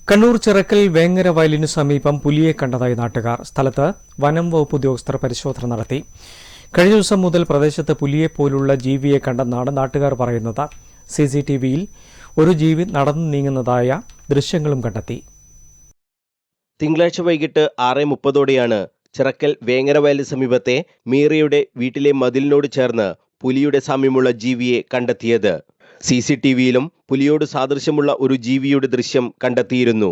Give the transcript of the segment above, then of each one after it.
കണ്ണൂർ ചിറക്കൽ വേങ്ങര വയലിനു സമീപം പുലിയെ കണ്ടതായി നാട്ടുകാർ. സ്ഥലത്ത് വനം വകുപ്പ് ഉദ്യോഗസ്ഥർ പരിശോധന നടത്തി. കഴിഞ്ഞ ദിവസം മുതൽ പ്രദേശത്ത് പുലിയെപ്പോലുള്ള ജീവിയെ കണ്ടെന്നാണ് നാട്ടുകാർ പറയുന്നത്. CCTVയിൽ ഒരു ജീവി നടന്നു നീങ്ങുന്നതായ ദൃശ്യങ്ങളും കണ്ടെത്തി. തിങ്കളാഴ്ച വൈകിട്ട് 6:30ഓടെയാണ് ചിറക്കൽ വേങ്ങര വയലിന് സമീപത്തെ മീറയുടെ വീട്ടിലെ മതിലിനോട് ചേർന്ന് പുലിയുടെ സാമ്യമുള്ള ജീവിയെ കണ്ടെത്തിയത്. CCTVയിലും പുലിയോട് സാദൃശ്യമുള്ള ഒരു ജീവിയുടെ ദൃശ്യം കണ്ടെത്തിയിരുന്നു.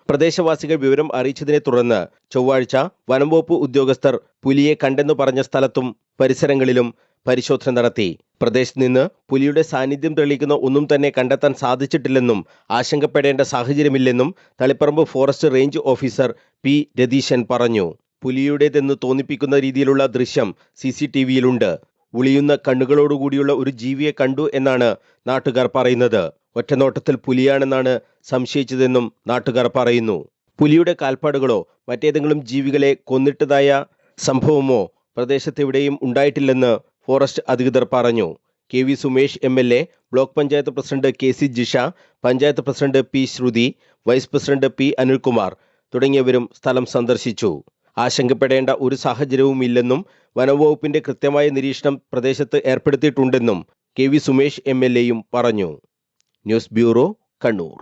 പ്രദേശവാസികൾ വിവരം അറിയിച്ചതിനെ തുടർന്ന് ചൊവ്വാഴ്ച വനംവകുപ്പ് ഉദ്യോഗസ്ഥർ പുലിയെ കണ്ടെന്നു പറഞ്ഞ സ്ഥലത്തും പരിസരങ്ങളിലും പരിശോധന നടത്തി. പ്രദേശത്ത് നിന്ന് പുലിയുടെ സാന്നിധ്യം തെളിയിക്കുന്ന ഒന്നും തന്നെ കണ്ടെത്താൻ സാധിച്ചിട്ടില്ലെന്നും ആശങ്കപ്പെടേണ്ട സാഹചര്യമില്ലെന്നും Taliparamba forest range officer P. Ratheeshan പറഞ്ഞു. പുലിയുടേതെന്ന് തോന്നിപ്പിക്കുന്ന രീതിയിലുള്ള ദൃശ്യം CCTVയിലുണ്ട്. ഉളിയുന്ന കണ്ണുകളോടുകൂടിയുള്ള ഒരു ജീവിയെ കണ്ടു എന്നാണ് നാട്ടുകാർ പറയുന്നത്. ഒറ്റനോട്ടത്തിൽ പുലിയാണെന്നാണ് സംശയിച്ചതെന്നും നാട്ടുകാർ പറയുന്നു. പുലിയുടെ കാൽപ്പാടുകളോ മറ്റേതെങ്കിലും ജീവികളെ കൊന്നിട്ടതായ സംഭവമോ പ്രദേശത്തെവിടെയും ഉണ്ടായിട്ടില്ലെന്ന് ഫോറസ്റ്റ് അധികൃതർ പറഞ്ഞു. KV Sumesh MLA, block panchayat president KC Jisha, panchayat president P. ശ്രുതി, വൈസ് പ്രസിഡന്റ് P. അനിൽകുമാർ തുടങ്ങിയവരും സ്ഥലം സന്ദർശിച്ചു. ആശങ്കപ്പെടേണ്ട ഒരു സാഹചര്യവുമില്ലെന്നും വനംവകുപ്പിന്റെ കൃത്യമായ നിരീക്ഷണം പ്രദേശത്ത് ഏർപ്പെടുത്തിയിട്ടുണ്ടെന്നും KV സുമേഷ് MLAയും പറഞ്ഞു. News bureau, Kannur.